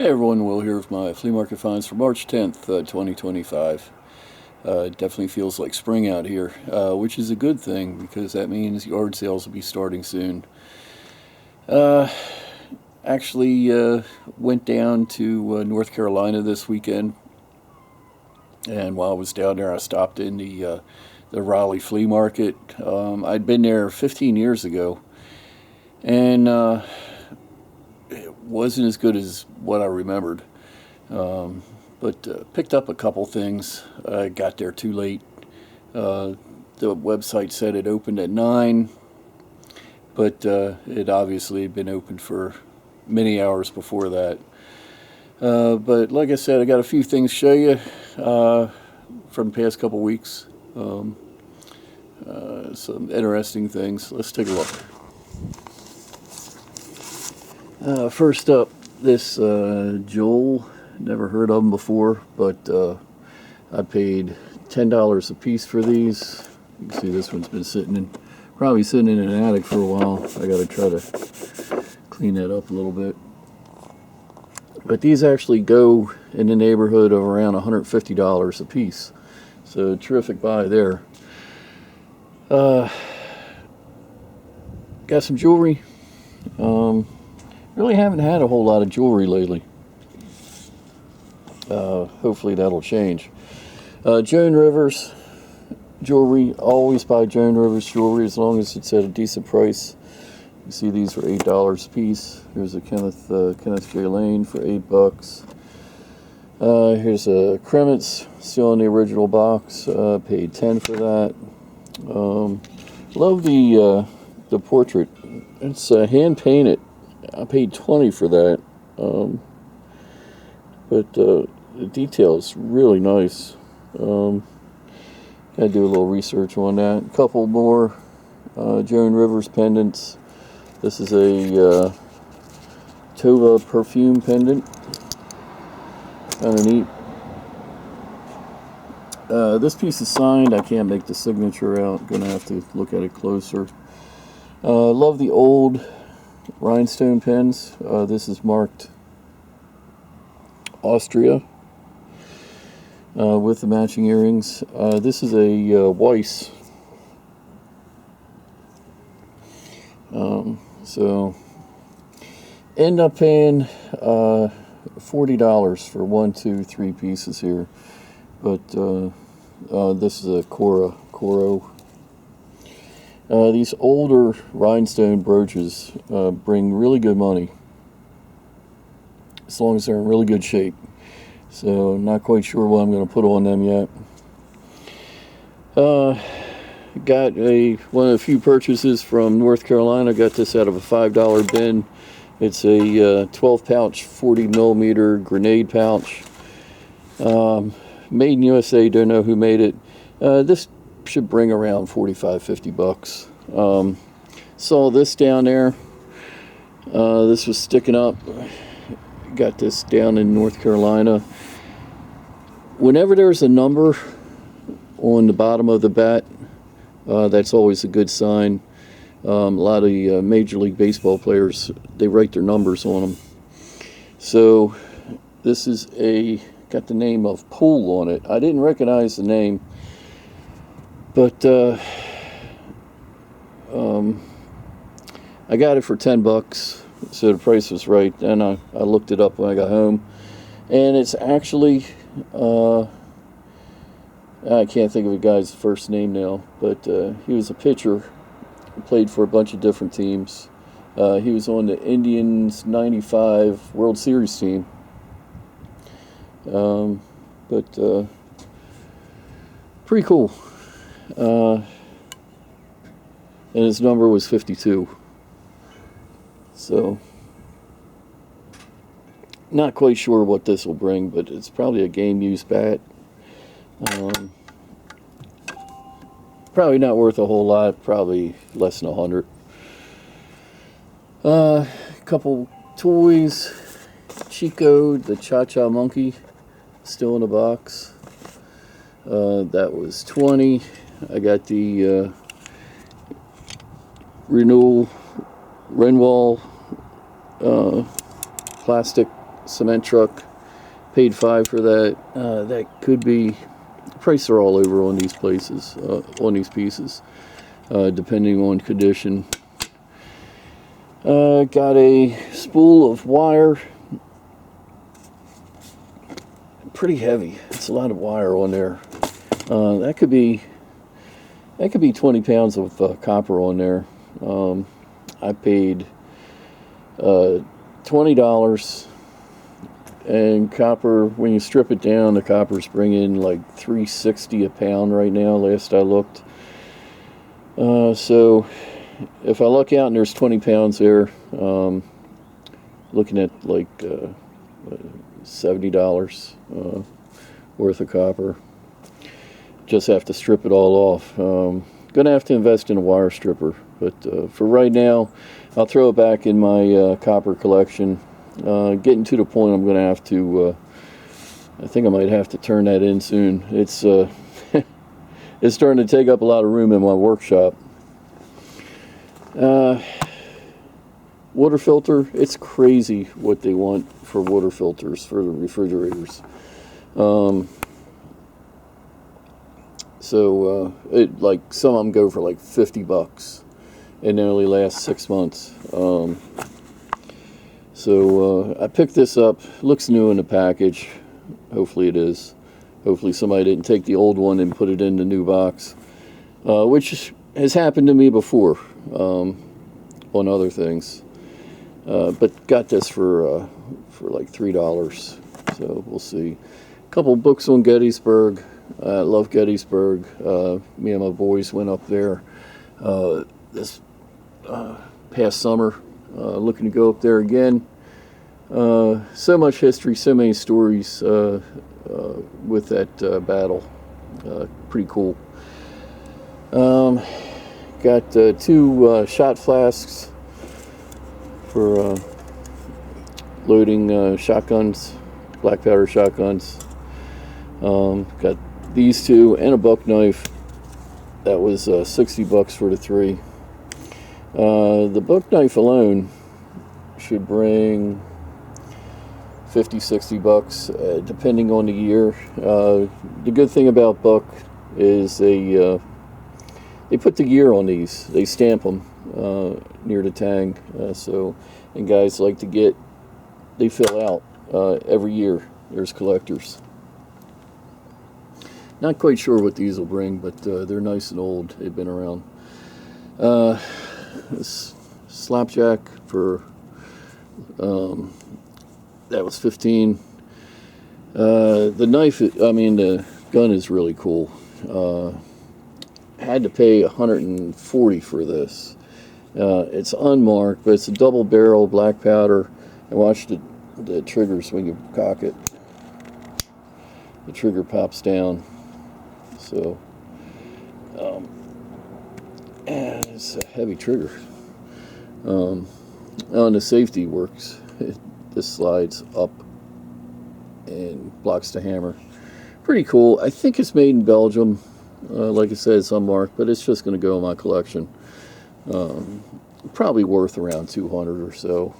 Hey everyone, Will here with my Flea Market Finds for March 10th, 2025. It definitely feels like spring out here, which is a good thing because that means yard sales will be starting soon. Uh, actually, went down to North Carolina this weekend, and while I was down there, I stopped in the Raleigh Flea Market. I'd been there 15 years ago, and it wasn't as good as what I remembered. But picked up a couple things. I got there too late. Uh, the website said it opened at 9, but it obviously had been open for many hours before that. But like I said, I got a few things to show you from the past couple weeks. Some interesting things. Let's take a look. First up, this Joel. Never heard of them before, but I paid $10 a piece for these. You can see this one's been probably sitting in an attic for a while. I got to try to clean that up a little bit. But these actually go in the neighborhood of around $150 a piece. So terrific buy there. Got some jewelry. Really haven't had a whole lot of jewelry lately. Hopefully that'll change. Joan Rivers jewelry. Always buy Joan Rivers jewelry as long as it's at a decent price. You see these for $8 a piece. Here's a Kenneth J. Lane for $8. Here's a Kremitz, still in the original box. Paid $10 for that. Love the portrait. It's hand painted. I paid $20 for that. But the detail is really nice. Gotta do a little research on that. A couple more Joan Rivers pendants. This is a Tova perfume pendant. Kind of neat. This piece is signed. I can't make the signature out. Gonna have to look at it closer. Love the old rhinestone pens. This is marked Austria with the matching earrings. This is a Weiss. So end up paying $40 for 1, 2, 3 pieces here. But this is a Coro. These older rhinestone brooches bring really good money, as long as they're in really good shape. So not quite sure what I'm going to put on them yet. Got one of the few purchases from North Carolina. Got this out of a $5 bin. It's a 12 pouch 40 millimeter grenade pouch. Made in USA. Don't know who made it. This should bring around $45-50. Saw this down there. This was sticking up. Got this down in North Carolina. Whenever there's a number on the bottom of the bat, that's always a good sign. A lot of Major League Baseball players, they write their numbers on them. So this is got the name of Pool on it. I didn't recognize the name, but I got it for $10, so the price was right. And I looked it up when I got home, and it's actually I can't think of a guy's first name now, but he was a pitcher, played for a bunch of different teams. He was on the Indians '95 World Series team. But pretty cool. And his number was 52. So not quite sure what this will bring, but it's probably a game used bat. Probably not worth a whole lot, probably less than 100. Couple toys. Chico, the Cha-Cha Monkey, still in a box. That was 20. I got the Renewal plastic cement truck. Paid $5 for that. That could be, prices are all over on these places, on these pieces, depending on condition. Got a spool of wire. Pretty heavy. It's a lot of wire on there. That could be 20 pounds of copper on there. I paid $20, and copper, when you strip it down, the copper's bringing like $3.60 a pound right now, last I looked. So if I look out and there's 20 pounds there, looking at like $70 worth of copper. Just have to strip it all off. Gonna have to invest in a wire stripper, but for right now, I'll throw it back in my copper collection. Getting to the point I'm gonna have to, I think I might have to turn that in soon. It's it's starting to take up a lot of room in my workshop. Water filter, it's crazy what they want for water filters for the refrigerators. So like some of them go for like $50, and they only last 6 months. So I picked this up. Looks new in the package. Hopefully it is. Hopefully somebody didn't take the old one and put it in the new box, which has happened to me before on other things. But got this for like $3. So we'll see. A couple books on Gettysburg. I love Gettysburg. Me and my boys went up there this past summer, looking to go up there again. So much history, so many stories with that battle. Pretty cool. Got 2 shot flasks for loading shotguns, black powder shotguns. Got these 2 and a buck knife. That was $60 for the 3. The buck knife alone should bring $50-$60, depending on the year. The good thing about buck is they put the year on these. They stamp them near the tang. And guys like to get, they fill out every year. There's collectors. Not quite sure what these will bring, but they're nice and old. They've been around. This slapjack for that was $15. The knife, the gun is really cool. Had to pay $140 for this. It's unmarked, but it's a double barrel black powder. And watch the triggers when you cock it. The trigger pops down. So, and it's a heavy trigger. And the safety works. This slides up and blocks the hammer. Pretty cool. I think it's made in Belgium. Like I said, it's unmarked, but it's just going to go in my collection. Probably worth around $200 or so.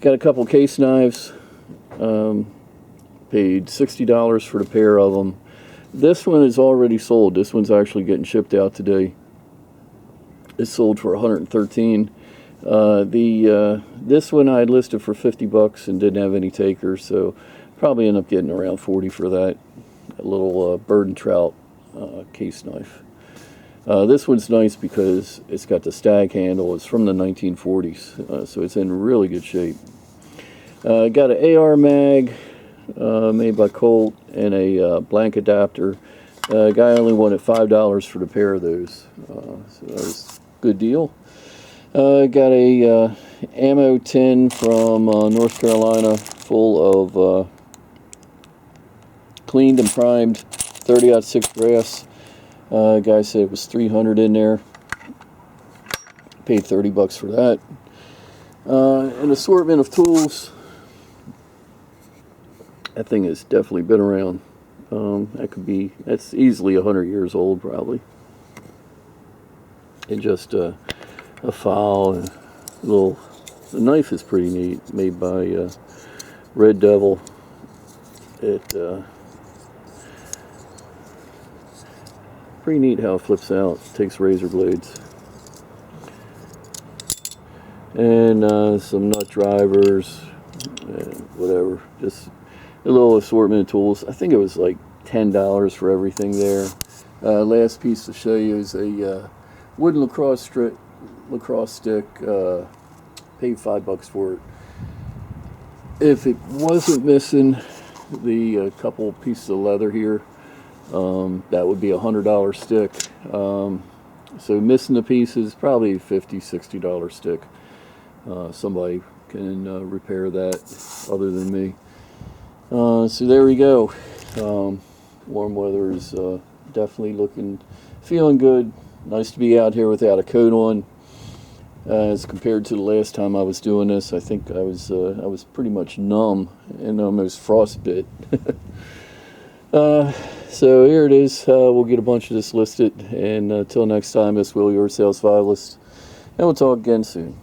Got a couple case knives. Paid $60 for the pair of them. This one is already sold. This one's actually getting shipped out today. It's sold for $113. This one I had listed for $50 and didn't have any takers, so probably end up getting around $40 for that. A little bird and trout case knife. This one's nice because it's got the stag handle. It's from the 1940s, so it's in really good shape. Got an AR mag made by Colt and a blank adapter. Guy only wanted $5 for the pair of those, so that was a good deal. Got a ammo tin from North Carolina, full of cleaned and primed 30-06 brass. Guy said it was $300 in there. Paid $30 for that. An assortment of tools. That thing has definitely been around. That's easily 100 years old probably. And just a file and a little The knife is pretty neat, made by Red Devil. It pretty neat how it flips out. It takes razor blades and some nut drivers and whatever. Just a little assortment of tools. I think it was like $10 for everything there. Last piece to show you is a wooden lacrosse stick. Paid $5 for it. If it wasn't missing the couple pieces of leather here, that would be $100 stick. So missing the pieces, probably $50, $60 stick. Somebody can repair that other than me. So there we go. Warm weather is definitely feeling good. Nice to be out here without a coat on. As compared to the last time I was doing this, I think I was pretty much numb and almost frostbit. So here it is. We'll get a bunch of this listed, and until next time, this will your sales survivalist, and we'll talk again soon.